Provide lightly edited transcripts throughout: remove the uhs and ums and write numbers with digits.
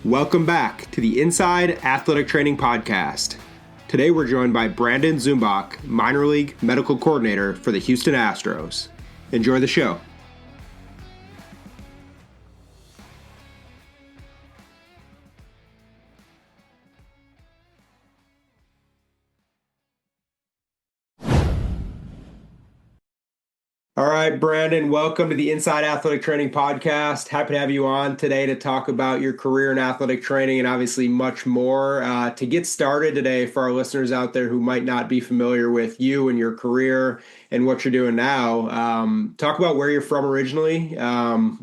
Welcome back to the Inside Athletic Training Podcast. Today we're joined by Brandon Zumbach, minor league medical coordinator for the Houston Astros. Enjoy the show. All right, Brandon, welcome to the Inside Athletic Training Podcast. Happy to have you on today to talk about your career in athletic training and obviously much more. To get started today, for our listeners out there who might not be familiar with you and your career and what you're doing now, talk about where you're from originally,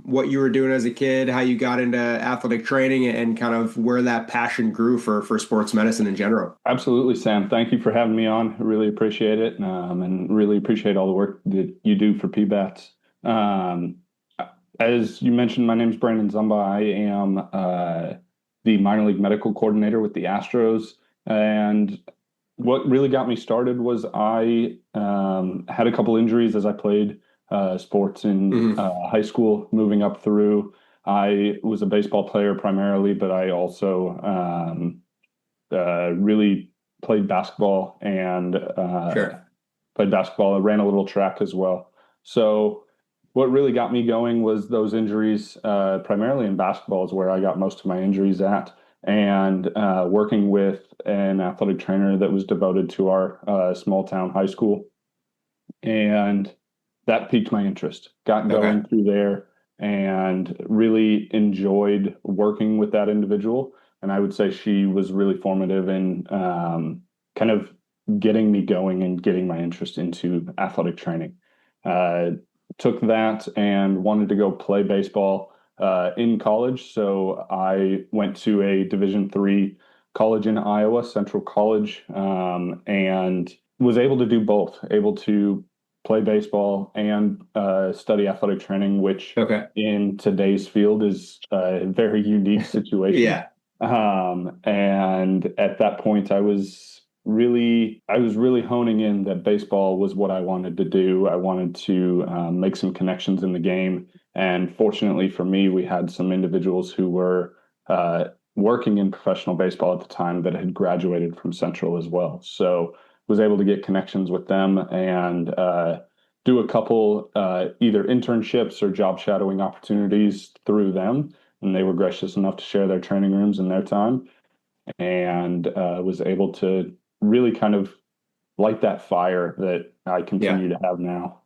what you were doing as a kid, how you got into athletic training, and kind of where that passion grew for sports medicine in general. Absolutely, Sam. Thank you for having me on. I really appreciate it, and really appreciate all the work that you do for PBATS. As you mentioned, my name is Brandon Zumbach. I am the minor league medical coordinator with the Astros. And what really got me started was I had a couple injuries as I played sports in high school, moving up through. I was a baseball player primarily, but I also really played basketball and played basketball. I ran a little track as well. So what really got me going was those injuries, primarily in basketball is where I got most of my injuries at, and working with an athletic trainer that was devoted to our small town high school. And that piqued my interest, got going through there and really enjoyed working with that individual. And I would say she was really formative in kind of getting me going and getting my interest into athletic training. Took that and wanted to go play baseball in college. So I went to a Division III college in Iowa, Central College, and was able to do both, able to play baseball and study athletic training, which in today's field is a very unique situation. And at that point, I was really honing in that baseball was what I wanted to do. I wanted to make some connections in the game. And fortunately for me, we had some individuals who were working in professional baseball at the time that had graduated from Central as well. So was able to get connections with them and do a couple either internships or job shadowing opportunities through them. And they were gracious enough to share their training rooms and their time, and was able to really kind of light that fire that I continue to have now.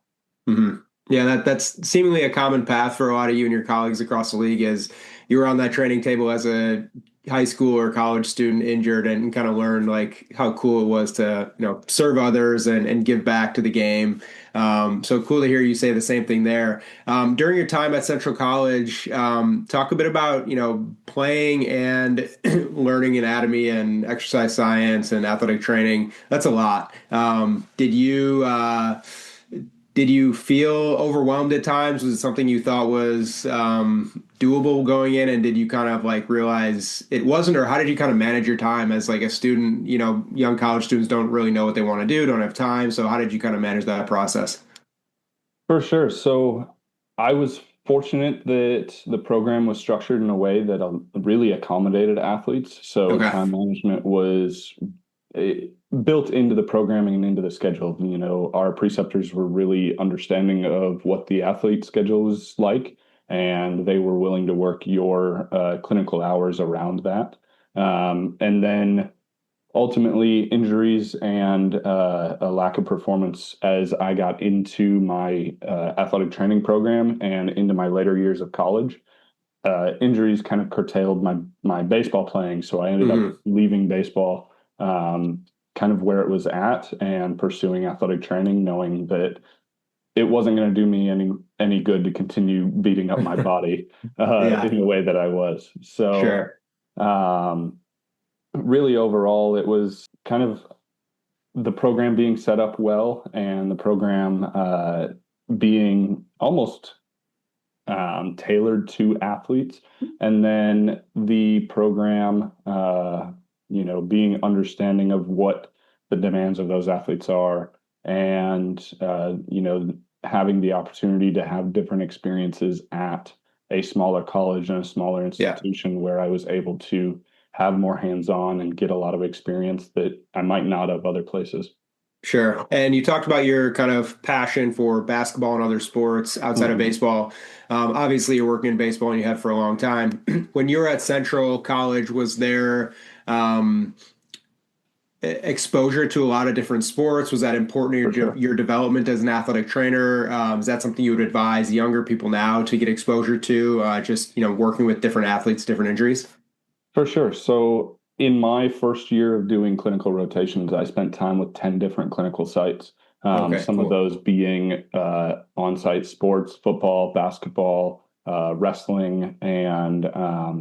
Yeah, that's seemingly a common path for a lot of you and your colleagues across the league, as you were on that training table as a high school or college student injured and kind of learned like how cool it was to, serve others and give back to the game. So cool to hear you say the same thing there. During your time at Central College, talk a bit about, playing and learning anatomy and exercise science and athletic training. That's a lot. Did you feel overwhelmed at times? Was it something you thought was doable going in, and did you kind of like realize it wasn't, or how did you kind of manage your time as like a student? Young college students don't really know what they want to do, don't have time. So how did you kind of manage that process? For sure. So I was fortunate that the program was structured in a way that really accommodated athletes. So time management was built into the programming and into the schedule. Our preceptors were really understanding of what the athlete schedule was like, and they were willing to work your clinical hours around that. And then ultimately injuries and a lack of performance as I got into my athletic training program and into my later years of college. Injuries kind of curtailed my baseball playing. So I ended up leaving baseball kind of where it was at and pursuing athletic training, knowing that it wasn't going to do me any good to continue beating up my body in the way that I was. So really overall, it was kind of the program being set up well and the program being almost tailored to athletes. And then the program, being understanding of what the demands of those athletes are, and, having the opportunity to have different experiences at a smaller college and a smaller Yeah. institution where I was able to have more hands-on and get a lot of experience that I might not have other places. Sure. And you talked about your kind of passion for basketball and other sports outside of Mhm. baseball. Obviously, you're working in baseball and you have for a long time. When you were at Central College, was there um, exposure to a lot of different sports? Was that important For to sure. your development as an athletic trainer? Is that something you would advise younger people now to get exposure to? Just, working with different athletes, different injuries? For sure. So in my first year of doing clinical rotations, I spent time with 10 different clinical sites. Okay, Some of cool. those being on-site sports, football, basketball, wrestling, and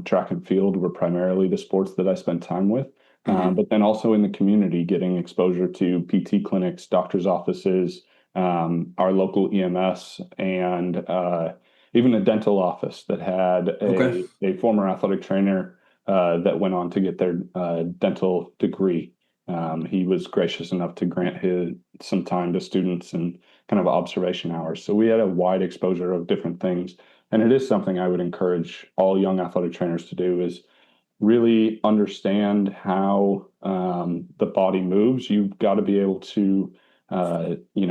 track and field were primarily the sports that I spent time with. Hmm. But then also in the community, getting exposure to PT clinics, doctors' offices, our local EMS, and even a dental office that had Okay. a former athletic trainer that went on to get their dental degree. He was gracious enough to grant his some time to students and kind of observation hours. So we had a wide exposure of different things, and it is something I would encourage all young athletic trainers to do is really understand how the body moves. You've got to be able to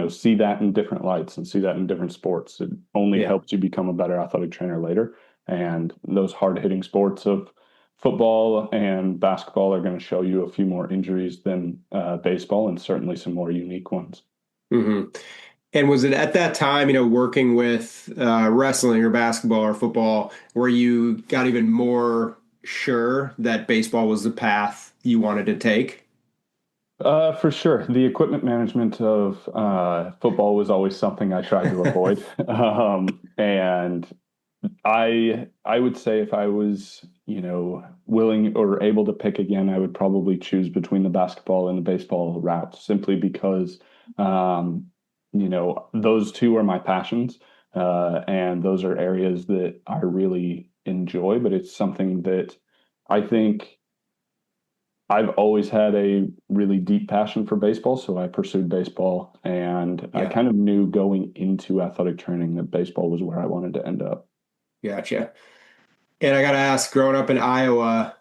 see that in different lights and see that in different sports. It only Yeah. helps you become a better athletic trainer later. And those hard hitting sports of football and basketball are going to show you a few more injuries than baseball, and certainly some more unique ones. Hmm. And was it at that time, working with wrestling or basketball or football, where you got even more sure that baseball was the path you wanted to take? For sure. The equipment management of football was always something I tried to avoid. And I would say if I was, willing or able to pick again, I would probably choose between the basketball and the baseball route simply because, those two are my passions. And those are areas that I really enjoy, but it's something that I think I've always had a really deep passion for baseball, so I pursued baseball, and I Yeah, kind of knew going into athletic training that baseball was where I wanted to end up. gotcha. And I got to ask, growing up in Iowa,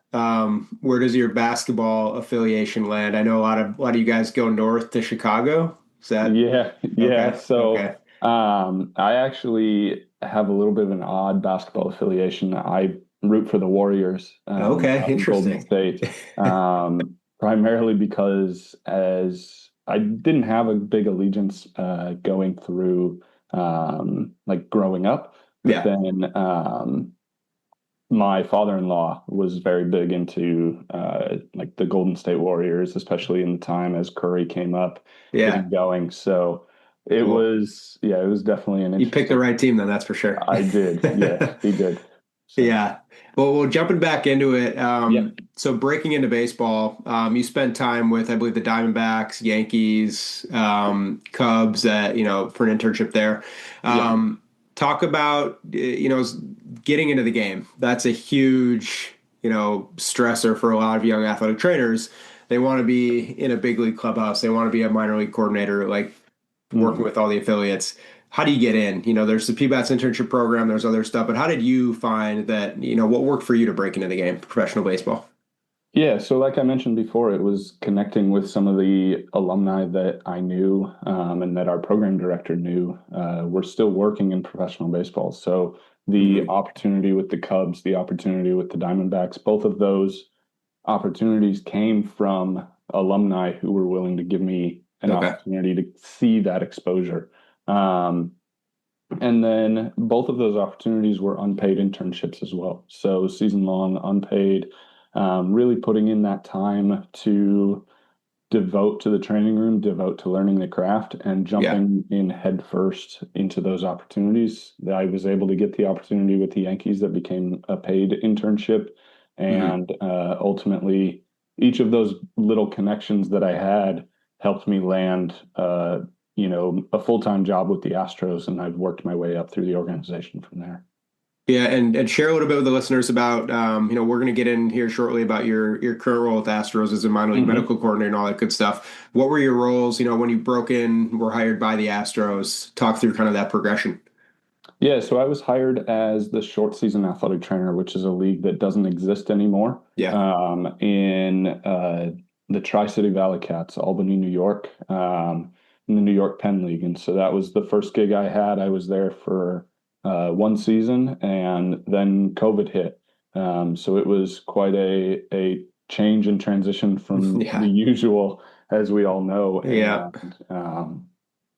where does your basketball affiliation land? I know a lot of you guys go north to Chicago. Is that Yeah, yeah. okay? So Okay. I actually have a little bit of an odd basketball affiliation. I root for the Warriors Okay, out in Golden interesting. State, primarily because as I didn't have a big allegiance going through like growing up, but Yeah, then my father-in-law was very big into like the Golden State Warriors, especially in the time as Curry came up, yeah, getting going. So it cool. was, yeah, it was definitely an You picked the interesting. right team then, that's for sure. I did, yes, he did. So Yeah. Well, jumping back into it. yeah, So breaking into baseball, you spent time with, I believe, the Diamondbacks, Yankees, Cubs, for an internship there. yeah. Talk about, getting into the game. That's a huge, stressor for a lot of young athletic trainers. They want to be in a big league clubhouse. They want to be a minor league coordinator, like working Mhm. with all the affiliates. How do you get in? There's the PBATS internship program, there's other stuff, but how did you find that, what worked for you to break into the game, professional baseball? Yeah, so like I mentioned before, it was connecting with some of the alumni that I knew and that our program director knew were still working in professional baseball. So the Hmm. opportunity with the Cubs, the opportunity with the Diamondbacks, both of those opportunities came from alumni who were willing to give me an Okay. opportunity to see that exposure. Um, and then both of those opportunities were unpaid internships as well. So season long, unpaid, really putting in that time to devote to the training room, devote to learning the craft, and Yeah. jumping in headfirst into those opportunities. I was able to get the opportunity with the Yankees that became a paid internship. Hmm. And ultimately, each of those little connections that I had helped me land, a full-time job with the Astros, and I've worked my way up through the organization from there. Yeah, and share a little bit with the listeners about, we're going to get in here shortly about your current role with Astros as a minor league Mhm. medical coordinator and all that good stuff. What were your roles, when you broke in, were hired by the Astros? Talk through kind of that progression. Yeah, so I was hired as the short season athletic trainer, which is a league that doesn't exist anymore, Yeah. in the Tri-City Valley Cats, Albany, New York, in the New York Penn League. And so that was the first gig I had. I was there for one season, and then COVID hit. So it was quite a change and transition from the Yeah. usual, as we all know. Yeah. And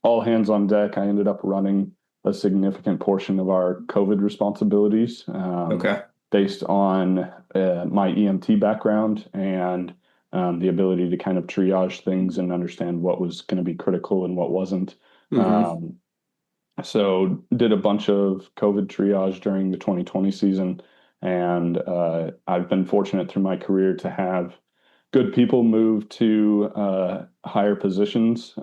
all hands on deck. I ended up running a significant portion of our COVID responsibilities, Okay. based on my EMT background and the ability to kind of triage things and understand what was going to be critical and what wasn't. Hmm. Um, so did a bunch of COVID triage during the 2020 season, and I've been fortunate through my career to have good people move to higher positions,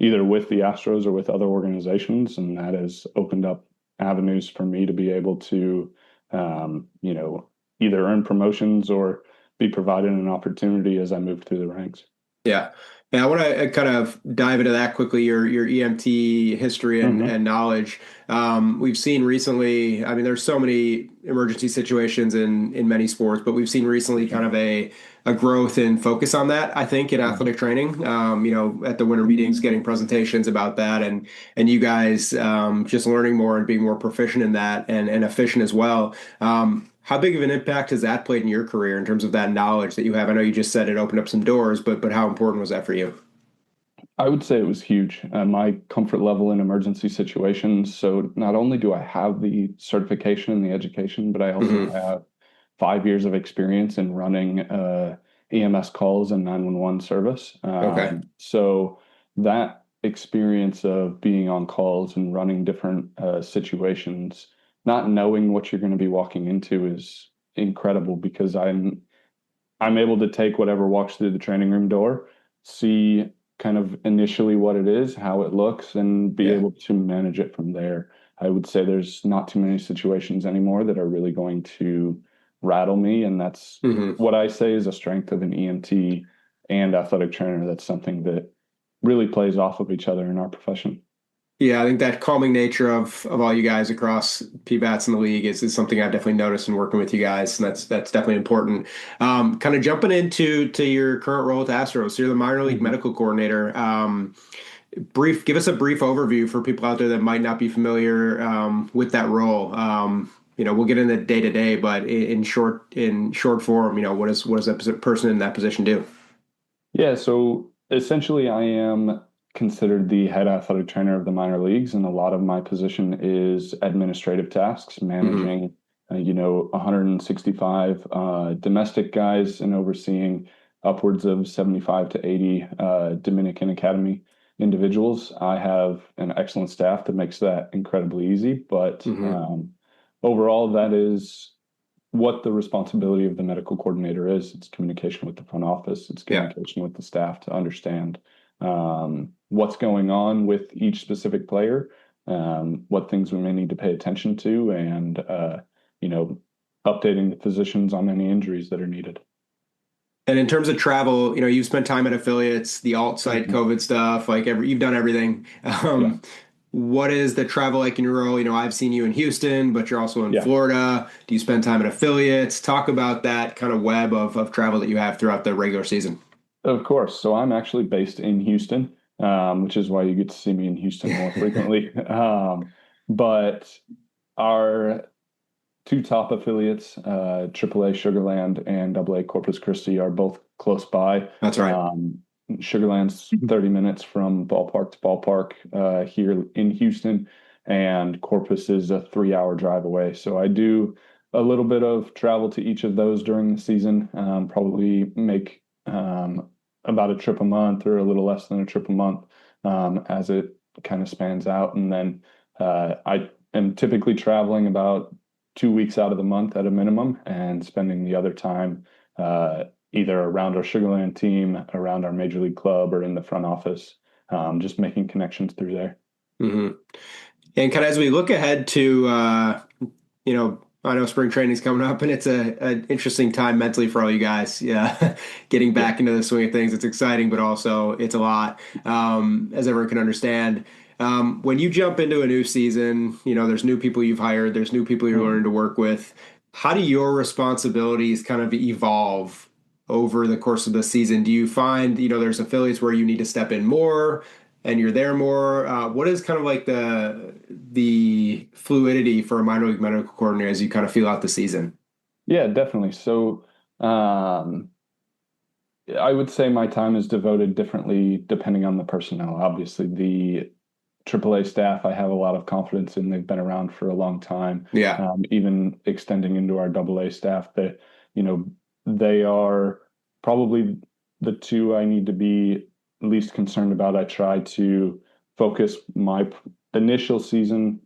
either with the Astros or with other organizations, and that has opened up avenues for me to be able to, you know, either earn promotions or be provided an opportunity as I move through the ranks. Yeah. And I want to kind of dive into that quickly, your EMT history Hmm. and knowledge. We've seen recently, I mean, there's so many emergency situations in many sports, but we've seen recently kind of a growth in focus on that, I think, in Hmm. athletic training. At the winter meetings, getting presentations about that and you guys just learning more and being more proficient in that and efficient as well. How big of an impact has that played in your career in terms of that knowledge that you have? I know you just said it opened up some doors, but how important was that for you? I would say it was huge. My comfort level in emergency situations. So not only do I have the certification and the education, but I also Hmm. have 5 years of experience in running EMS calls and 911 service. Okay. So that experience of being on calls and running different situations, not knowing what you're going to be walking into is incredible because I'm able to take whatever walks through the training room door, see kind of initially what it is, how it looks, and be Yeah. able to manage it from there. I would say there's not too many situations anymore that are really going to rattle me. And that's Hmm. what I say is a strength of an EMT and athletic trainer. That's something that really plays off of each other in our profession. Yeah, I think that calming nature of all you guys across PBATS in the league is something I've definitely noticed in working with you guys, and that's definitely important. Kind of jumping into your current role with Astros, so you're the minor league Mhm. medical coordinator. Give us a brief overview for people out there that might not be familiar with that role. We'll get into day to day, but in short form, what does that person in that position do? Yeah, so essentially, I am considered the head athletic trainer of the minor leagues, and a lot of my position is administrative tasks, Hmm. managing, 165 domestic guys and overseeing upwards of 75 to 80 Dominican Academy individuals. I have an excellent staff that makes that incredibly easy, but Hmm. overall, that is what the responsibility of the medical coordinator is. It's communication with the front office, it's Yeah. communication with the staff to understand what's going on with each specific player, what things we may need to pay attention to, and you know, updating the physicians on any injuries that are needed. And in terms of travel, you've spent time at affiliates, the alt site, Mhm. COVID stuff, like you've done everything. Yeah, What is the travel like in your role? I've seen you in Houston, but you're also in yeah, Florida. Do you spend time at affiliates? Talk about that kind of web of travel that you have throughout the regular season. of course. So I'm actually based in Houston, which is why you get to see me in Houston more frequently. But our two top affiliates, AAA Sugarland and AA Corpus Christi, are both close by. That's right. Sugarland's 30 minutes from ballpark to ballpark here in Houston, and Corpus is a 3 hour drive away. So I do a little bit of travel to each of those during the season, probably make about a trip a month or a little less than a trip a month, as it kind of spans out. And then I am typically traveling about 2 weeks out of the month at a minimum, and spending the other time either around our Sugarland team, around our major league club, or in the front office, just making connections through there. Hmm. And kind of as we look ahead to, I know spring training's coming up, and it's an interesting time mentally for all you guys. Yeah, getting Yeah. back into the swing of things. It's exciting, but also it's a lot, as everyone can understand. When you jump into a new season, there's new people you've hired, there's new people you're learning to work with. How do your responsibilities kind of evolve over the course of the season? Do you find, there's affiliates where you need to step in more and you're there more? What is kind of like the fluidity for a minor league medical coordinator as you kind of feel out the season? Yeah, definitely. So, um, I would say my time is devoted differently depending on the personnel. Obviously, the AAA staff, I have a lot of confidence in. They've been around for a long time, Yeah. even extending into our AA staff. That you know, they are probably the two I need to be least concerned about. I try to focus my initial spring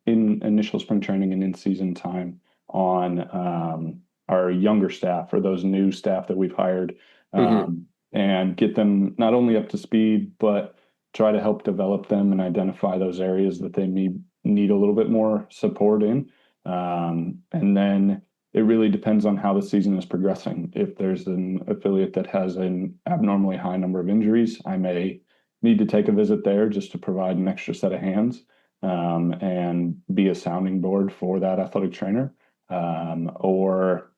training and in season time on our younger staff or those new staff that we've hired, Hmm. and get them not only up to speed, but try to help develop them and identify those areas that they need a little bit more support in. And then it really depends on how the season is progressing. If there's an affiliate that has an abnormally high number of injuries, I may need to take a visit there just to provide an extra set of hands, and be a sounding board for that athletic trainer. Or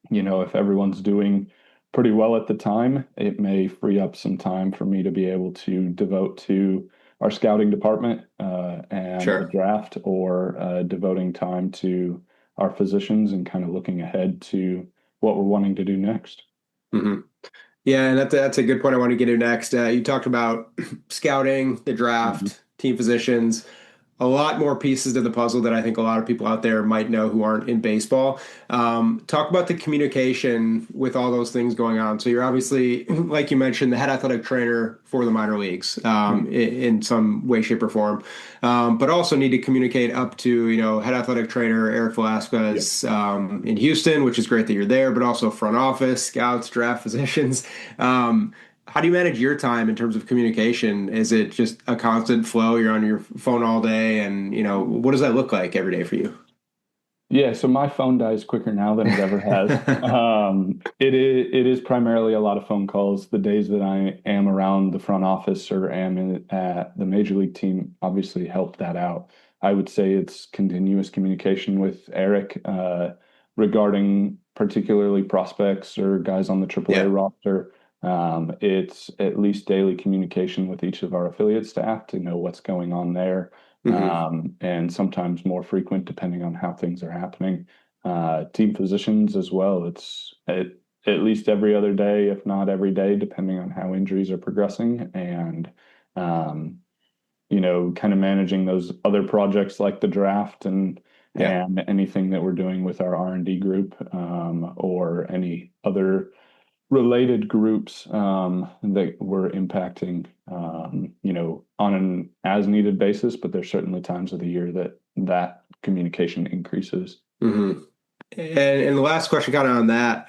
if everyone's doing pretty well at the time, it may free up some time for me to be able to devote to our scouting department, and the Sure. draft, or devoting time to our physicians and kind of looking ahead to what we're wanting to do next. Hmm. Yeah, and that's a good point I want to get to next. You talked about scouting, the Mhm. draft, team physicians, a lot more pieces to the puzzle that I think a lot of people out there might know who aren't in baseball. Talk about the communication with all those things going on. So you're obviously, like you mentioned, the head athletic trainer for the minor leagues, Mhm. in some way, shape, or form, but also need to communicate up to, head athletic trainer Eric Yep. Velasquez, in Houston, which is great that you're there, but also front office, scouts, draft physicians. How do you manage your time in terms of communication? Is it just a constant flow? You're on your phone all day, and what does that look like every day for you? Yeah, so my phone dies quicker now than it ever has. It is primarily a lot of phone calls. The days that I am around the front office or at the major league team obviously help that out. I would say it's continuous communication with Eric, regarding particularly prospects or guys on the AAA Yeah. roster. It's at least daily communication with each of our affiliate staff to know what's going on there, Hmm. and sometimes more frequent depending on how things are happening. Team physicians as well. It's at least every other day, if not every day, depending on how injuries are progressing, and um, kind of managing those other projects like the draft Yeah. and anything that we're doing with our R&D group, or any other related groups, that we're impacting, on an as needed basis, but there's certainly times of the year that communication increases. Hmm. And the last question, kind of on that,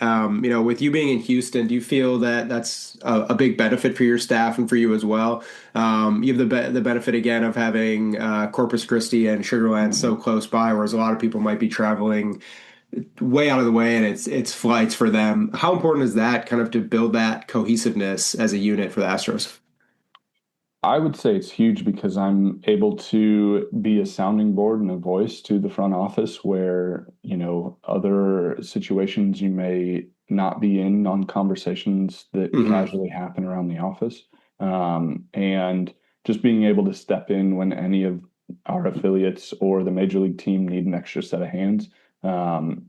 with you being in Houston, do you feel that that's a big benefit for your staff and for you as well? You have the benefit again of having Corpus Christi and Sugar Land so Mhm. close by, whereas a lot of people might be traveling way out of the way, and it's flights for them. How important is that kind of to build that cohesiveness as a unit for the Astros? I would say it's huge because I'm able to be a sounding board and a voice to the front office where, other situations you may not be in on conversations that Hmm. casually happen around the office. And just being able to step in when any of our affiliates or the major league team need an extra set of hands,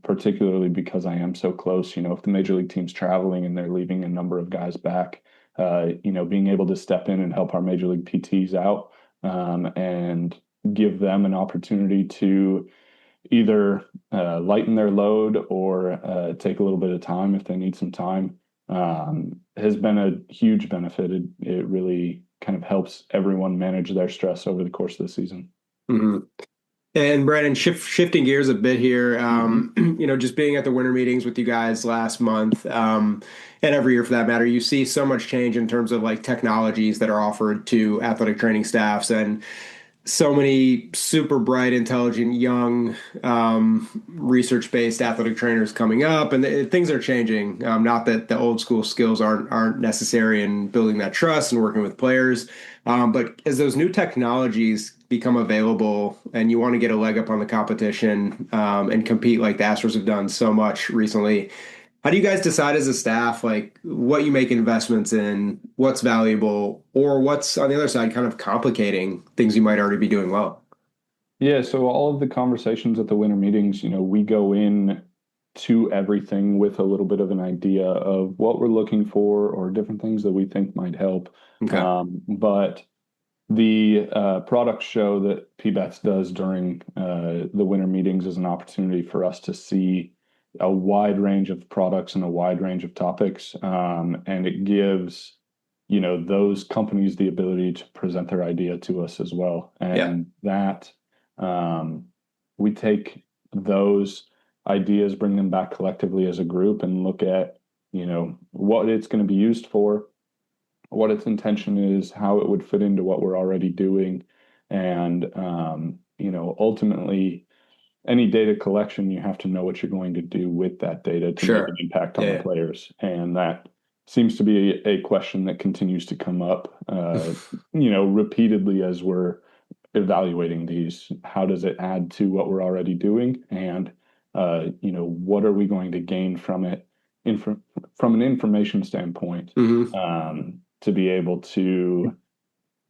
particularly because I am so close. If the major league team's traveling and they're leaving a number of guys back, being able to step in and help our major league PTs out, and give them an opportunity to either lighten their load or take a little bit of time if they need some time, has been a huge benefit. It really kind of helps everyone manage their stress over the course of the season. Hmm. And Brandon, shifting gears a bit here, Hmm. just being at the winter meetings with you guys last month, and every year for that matter, you see so much change in terms of like technologies that are offered to athletic training staffs. And so many super bright, intelligent, young, research-based athletic trainers coming up, and things are changing. Not that the old school skills aren't necessary in building that trust and working with players, but as those new technologies become available, and you want to get a leg up on the competition, and compete like the Astros have done so much recently. How do you guys decide as a staff, like what you make investments in, what's valuable, or what's on the other side kind of complicating things you might already be doing well? Yeah, so all of the conversations at the winter meetings, we go in to everything with a little bit of an idea of what we're looking for or different things that we think might help. Okay. But the product show that PBATS does during the winter meetings is an opportunity for us to see a wide range of products and a wide range of topics. And it gives, those companies the ability to present their idea to us as well. Yeah. And that we take those ideas, bring them back collectively as a group and look at, what it's going to be used for, what its intention is, how it would fit into what we're already doing. And, ultimately, any data collection, you have to know what you're going to do with that data to make an Sure. impact on the Yeah. players. And that seems to be a question that continues to come up, repeatedly as we're evaluating these. How does it add to what we're already doing? And, what are we going to gain from it from an information standpoint, Hmm. to be able to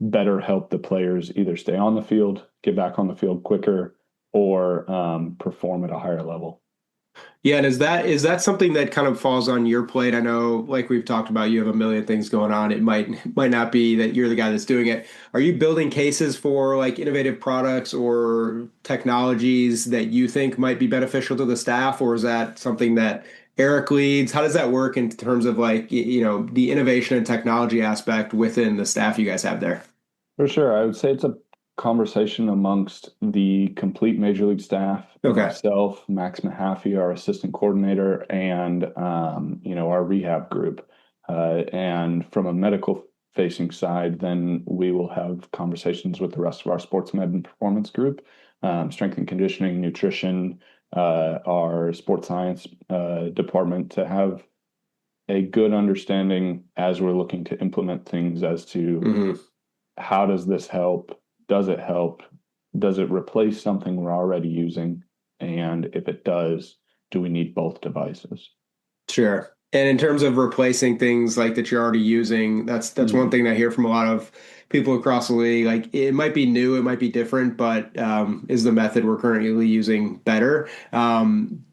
better help the players either stay on the field, get back on the field quicker, or perform at a higher level. Yeah, and is that something that kind of falls on your plate? I know, like we've talked about, you have a million things going on. It might not be that you're the guy that's doing it. Are you building cases for like innovative products or technologies that you think might be beneficial to the staff, or is that something that Eric leads? How does that work in terms of like the innovation and technology aspect within the staff you guys have there? For sure. I would say it's a conversation amongst the complete major league staff, Okay, myself, Max Mahaffey, our assistant coordinator, and our rehab group. And from a medical facing side, then we will have conversations with the rest of our sports med and performance group, strength and conditioning, nutrition, our sports science department to have a good understanding as we're looking to implement things as to hmm, how does this help? Does it help? Does it replace something we're already using? And if it does, do we need both devices? sure. And in terms of replacing things like that you're already using, that's one Mhm. thing I hear from a lot of people across the league. Like it might be new, it might be different, but is the method we're currently using better?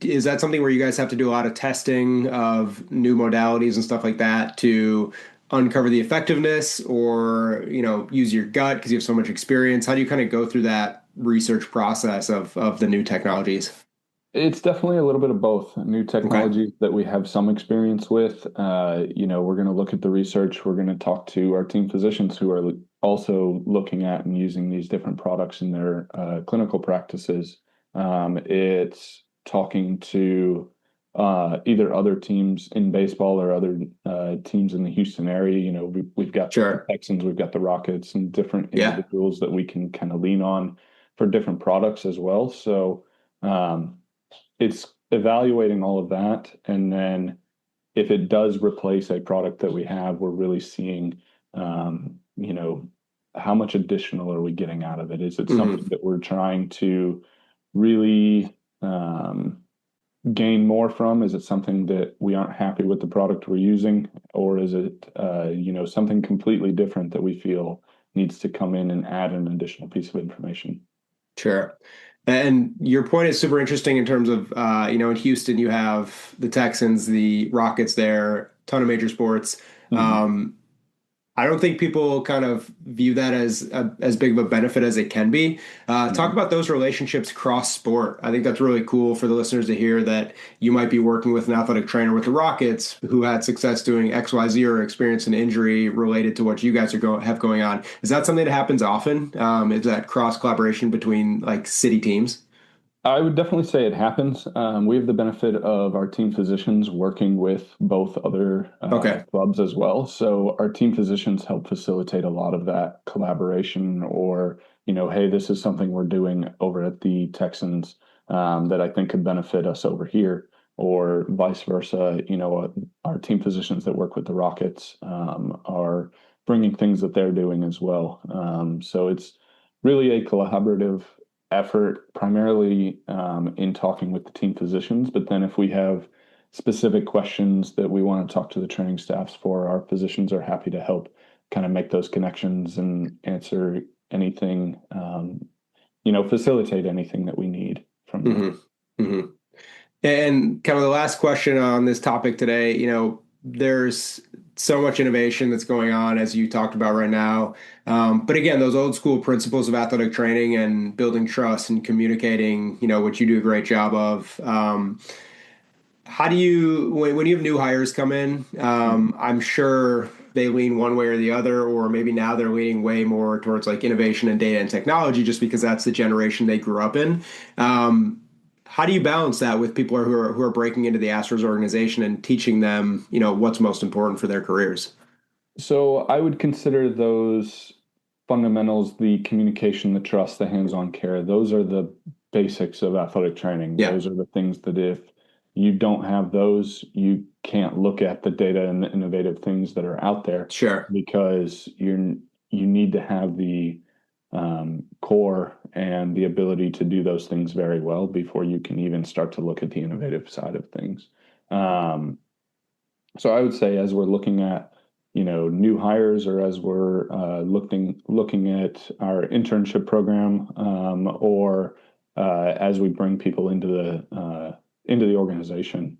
Is that something where you guys have to do a lot of testing of new modalities and stuff like that to uncover the effectiveness, or use your gut because you have so much experience? How do you kind of go through that research process of the new technologies? It's definitely a little bit of both. New Okay, technologies that we have some experience with. We're going to look at the research. We're going to talk to our team physicians who are also looking at and using these different products in their clinical practices. It's talking to either other teams in baseball or other teams in the Houston area. We've got the sure. Texans, we've got the Rockets, and different Yeah. individuals that we can kind of lean on for different products as well. So, it's evaluating all of that. And then if it does replace a product that we have, we're really seeing, how much additional are we getting out of it? Is it something Hmm. that we're trying to really gain more from? Is it something that we aren't happy with the product we're using? Or is it, something completely different that we feel needs to come in and add an additional piece of information? Sure. And your point is super interesting in terms of, in Houston, you have the Texans, the Rockets there, ton of major sports. Mhm. Um, I don't think people kind of view that as big of a benefit as it can be. Talk Mhm. about those relationships cross sport. I think that's really cool for the listeners to hear that you might be working with an athletic trainer with the Rockets who had success doing XYZ or experienced an injury related to what you guys have going on. Is that something that happens often? Is that cross collaboration between like city teams? I would definitely say it happens. We have the benefit of our team physicians working with both other Okay. clubs as well. So our team physicians help facilitate a lot of that collaboration or, hey, this is something we're doing over at the Texans that I think could benefit us over here, or vice versa. Our team physicians that work with the Rockets are bringing things that they're doing as well. So it's really a collaborative effort primarily in talking with the team physicians. But then if we have specific questions that we want to talk to the training staffs for, our physicians are happy to help kind of make those connections and answer anything, facilitate anything that we need from them. Mm-hmm. Mm-hmm. And kind of the last question on this topic today, there's so much innovation that's going on as you talked about right now. But again, those old school principles of athletic training and building trust and communicating, which you do a great job of. How do you, when you have new hires come in, I'm sure they lean one way or the other, or maybe now they're leaning way more towards like innovation and data and technology just because that's the generation they grew up in. Um, how do you balance that with people who are breaking into the Astros organization and teaching them, what's most important for their careers? So I would consider those fundamentals, the communication, the trust, the hands-on care. Those are the basics of athletic training. Yeah, Those are the things that if you don't have those, you can't look at the data and the innovative things that are out there sure. because you need to have the core and the ability to do those things very well before you can even start to look at the innovative side of things. Um, so I would say as we're looking at, new hires or as we're looking at our internship program, or as we bring people into the organization,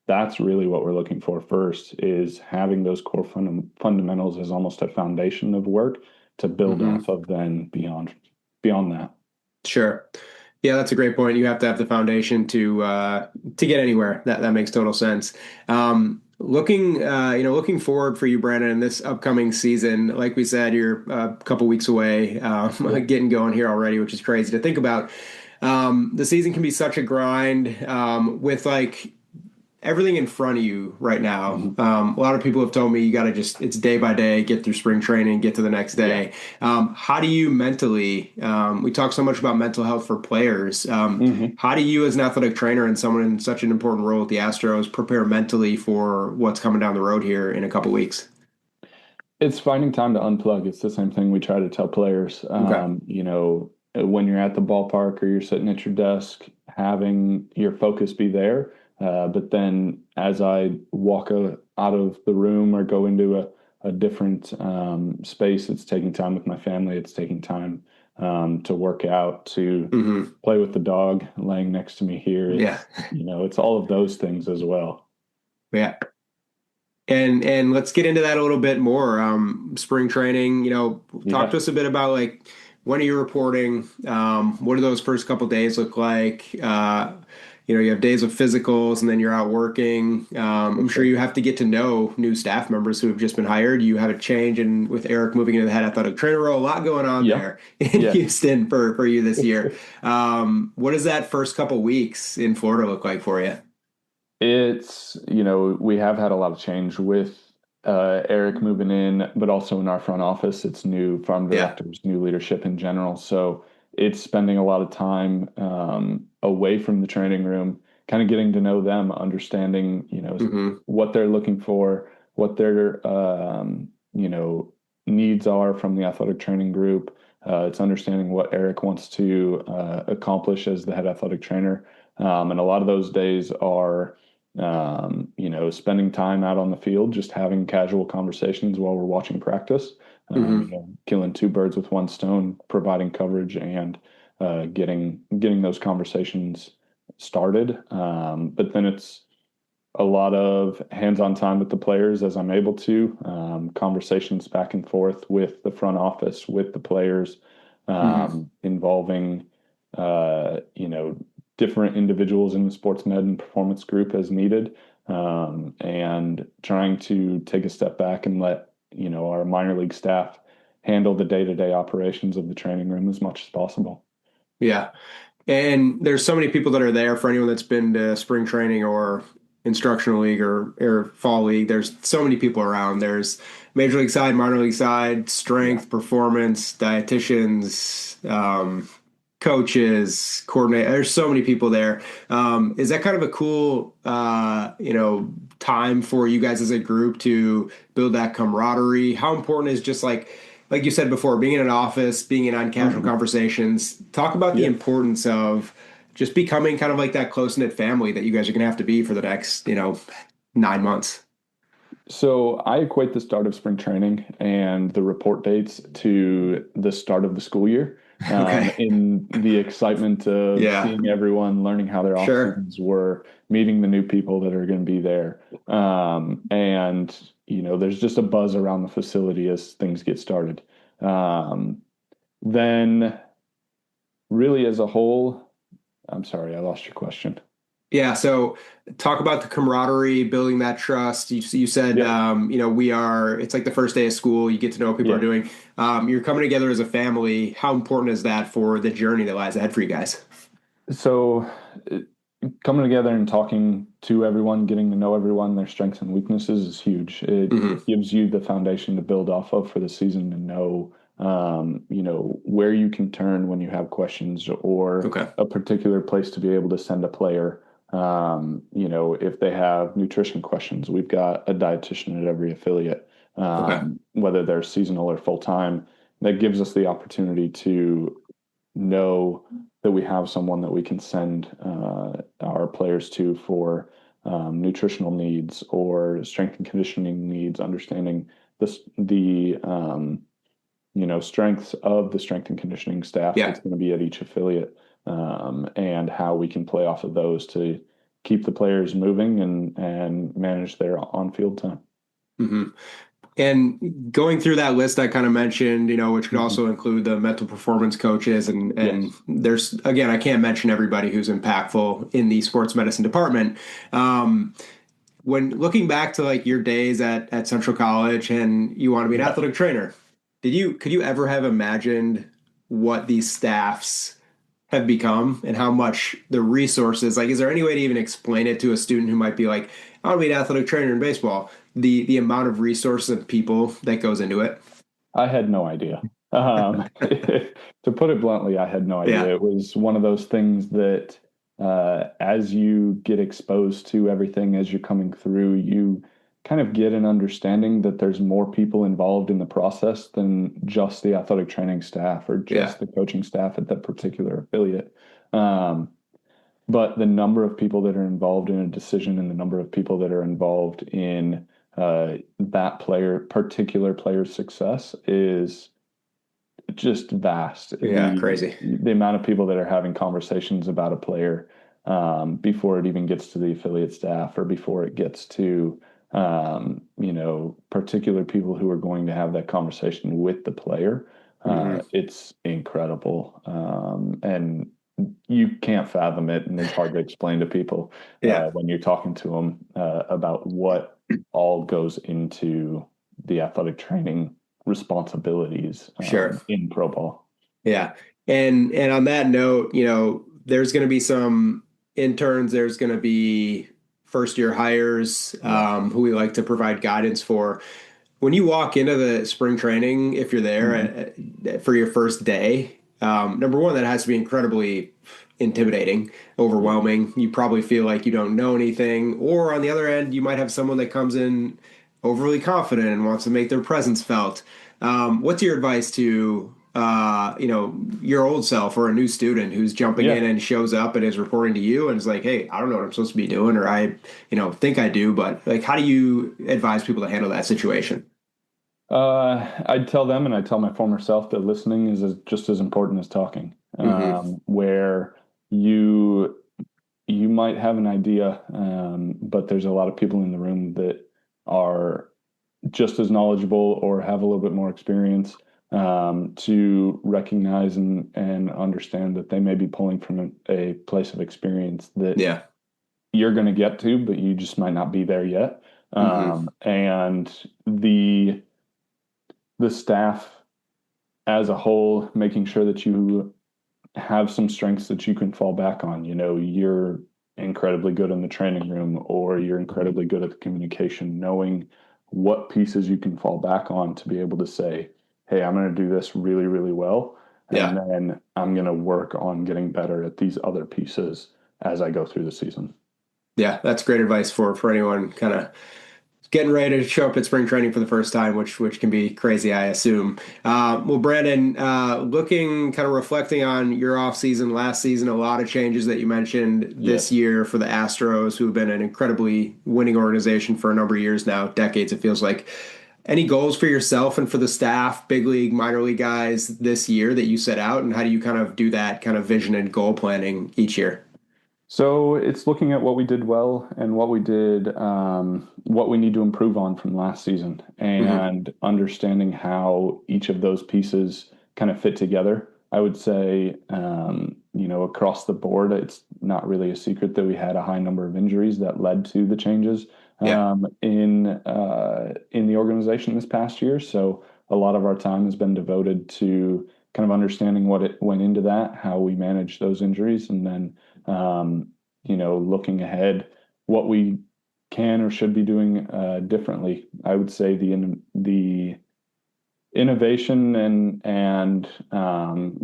that's really what we're looking for first is having those core fundamentals as almost a foundation of work to build Hmm. off of then beyond that. Sure. Yeah, that's a great point. You have to have the foundation to get anywhere. That makes total sense. Looking forward for you, Brandon, in this upcoming season. Like we said, you're a couple weeks away, Yeah. getting going here already, which is crazy to think about. The season can be such a grind with like everything in front of you right now. Mhm. A lot of people have told me you got to it's day by day, get through spring training, get to the next Yeah. day. How do you mentally, we talk so much about mental health for players. Hmm. How do you, as an athletic trainer and someone in such an important role with the Astros, prepare mentally for what's coming down the road here in a couple weeks? It's finding time to unplug. It's the same thing we try to tell players. Okay. When you're at the ballpark or you're sitting at your desk, having your focus be there. But then as I walk out of the room or go into a different space, it's taking time with my family. It's taking time to work out, to Hmm. play with the dog laying next to me here. Yeah. It's all of those things as well. Yeah. And let's get into that a little bit more. Spring training, talk to Yeah. us a bit about like when are you reporting? What do those first couple days look like? You have days of physicals and then you're out working. For I'm sure sure. you have to get to know new staff members who have just been hired. You have a change and with Eric moving into the head athletic trainer role, a lot going on Yeah. there in Yeah. Houston for you this year. What does that first couple weeks in Florida look like for you? We have had a lot of change with Eric moving in, but also in our front office, it's new farm Yeah. directors, new leadership in general. So it's spending a lot of time away from the training room, kind of getting to know them, understanding, Hmm. what they're looking for, what their, needs are from the athletic training group. It's understanding what Eric wants to accomplish as the head athletic trainer. And a lot of those days are spending time out on the field, just having casual conversations while we're watching practice, Hmm. killing two birds with one stone, providing coverage and getting those conversations started. But then it's a lot of hands-on time with the players as I'm able to, conversations back and forth with the front office, with the players, Hmm. involving, different individuals in the sports med and performance group as needed, and trying to take a step back and let, our minor league staff handle the day-to-day operations of the training room as much as possible. Yeah. And there's so many people that are there for anyone that's been to spring training or instructional league or fall league. There's so many people around. There's major league side, minor league side, Yeah. strength, performance, dietitians, coaches, coordinator. There's so many people there. Is that kind of a cool, time for you guys as a group to build that camaraderie? How important is just like you said before, being in an office, being in on casual Mhm. conversations? Talk about the Yeah. importance of just becoming kind of like that close knit family that you guys are going to have to be for the next, 9 months. So I equate the start of spring training and the report dates to the start of the school year. Okay. In the excitement of Yeah. seeing everyone, learning how their off Sure. seasons were, meeting the new people that are going to be there. And, there's just a buzz around the facility as things get started. Um, then, really, as a whole, I'm sorry, I lost your question. Yeah, so talk about the camaraderie, building that trust. You said, Yep. it's like the first day of school. You get to know what people are Yeah. doing. You're coming together as a family. How important is that for the journey that lies ahead for you guys? So, coming together and talking to everyone, getting to know everyone, their strengths and weaknesses is huge. It Hmm. gives you the foundation to build off of for the season and know, where you can turn when you have questions or Okay. a particular place to be able to send a player. If they have nutrition questions, we've got a dietitian at every affiliate, Okay. whether they're seasonal or full time. That gives us the opportunity to know that we have someone that we can send our players to for nutritional needs or strength and conditioning needs, understanding the strengths of the strength and conditioning staff Yeah. that's going to be at each affiliate, and how we can play off of those to keep the players moving and manage their on field time. Hmm. And going through that list I kind of mentioned, which could Mhm. also include the mental performance coaches, and Yes. there's again, I can't mention everybody who's impactful in the sports medicine department. Um, when looking back to like your days at Central College and you want to be an Yeah. athletic trainer, could you ever have imagined what these staffs have become and how much the resources, like, is there any way to even explain it to a student who might be like, I want to be an athletic trainer in baseball, the amount of resources and people that goes into it? I had no idea. To put it bluntly, I had no Yeah. idea. It was one of those things that, as you get exposed to everything as you're coming through, you kind of get an understanding that there's more people involved in the process than just the athletic training staff or Yeah. just the coaching staff at that particular affiliate. Um, but the number of people that are involved in a decision and the number of people that are involved in that particular player's success is just vast. Yeah. The Crazy. the amount of people that are having conversations about a player, before it even gets to the affiliate staff or before it gets to particular people who are going to have that conversation with the player. Hmm. It's incredible, and you can't fathom it, and it's hard to explain to people Yeah. when you're talking to them about what all goes into the athletic training responsibilities Sure. in pro ball. Yeah. And on that note, there's going to be some interns, there's going to be first year hires, Yeah. who we like to provide guidance for. When you walk into the spring training, if you're Hmm. there for your first day, number one, that has to be incredibly intimidating, Yeah. overwhelming. You probably feel like you don't know anything. Or on the other end, you might have someone that comes in overly confident and wants to make their presence felt. What's your advice to your old self or a new student who's jumping in Yeah. and shows up and is reporting to you and is like, hey, I don't know what I'm supposed to be doing, or I, think I do, but like, how do you advise people to handle that situation? I'd tell them, and I tell my former self that listening is just as important as talking. Hmm. Where you you might have an idea, but there's a lot of people in the room that are just as knowledgeable or have a little bit more experience, to recognize and understand that they may be pulling from a place of experience that Yeah. you're going to get to, but you just might not be there yet. Hmm. And the staff as a whole, making sure that you have some strengths that you can fall back on. You're incredibly good in the training room, or you're incredibly good at the communication, knowing what pieces you can fall back on to be able to say, hey, I'm going to do this really, really well. And Yeah. then I'm going to work on getting better at these other pieces as I go through the season. Yeah, that's great advice for anyone kind of getting ready to show up at spring training for the first time, which can be crazy, I assume. Well, Brandon, looking kind of reflecting on your off season, last season, a lot of changes that you mentioned this Yes. year for the Astros, who've been an incredibly winning organization for a number of years now, decades, it feels like. Any goals for yourself and for the staff, big league, minor league guys this year that you set out, and how do you kind of do that kind of vision and goal planning each year? So it's looking at what we did well and what we need to improve on from last season, Hmm. and understanding how each of those pieces kind of fit together. I would say, across the board, it's not really a secret that we had a high number of injuries that led to the changes Yeah. in the organization this past year. So a lot of our time has been devoted to kind of understanding what it went into that, how we managed those injuries, and then looking ahead, what we can or should be doing differently. I would say the innovation and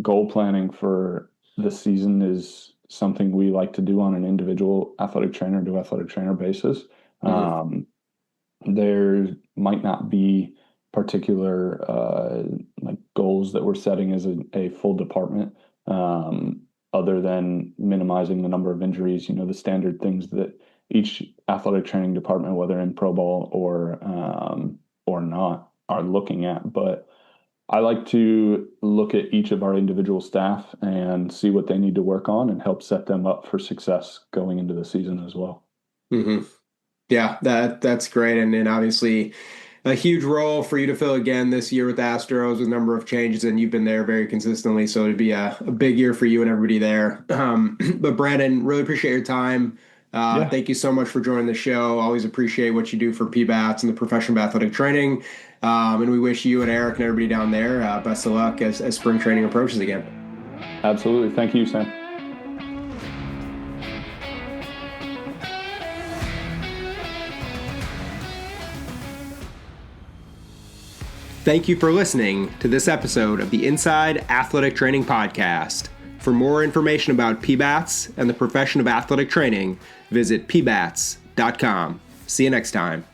goal planning for the season is something we like to do on an individual athletic trainer to athletic trainer basis. Hmm. Um, there might not be particular like goals that we're setting as a full department, other than minimizing the number of injuries. The standard things that each athletic training department, whether in pro ball or not, are looking at. But I like to look at each of our individual staff and see what they need to work on and help set them up for success going into the season as well. Hmm. Yeah, that's great. And obviously a huge role for you to fill again this year with the Astros with a number of changes, and you've been there very consistently. So it'd be a big year for you and everybody there. But Brandon, really appreciate your time. Yeah, Thank you so much for joining the show. Always appreciate what you do for PBATS and the profession of athletic training. And we wish you and Eric and everybody down there best of luck as spring training approaches again. absolutely. Thank you, Sam. Thank you for listening to this episode of the Inside Athletic Training Podcast. For more information about PBATS and the profession of athletic training, visit pbats.com. See you next time.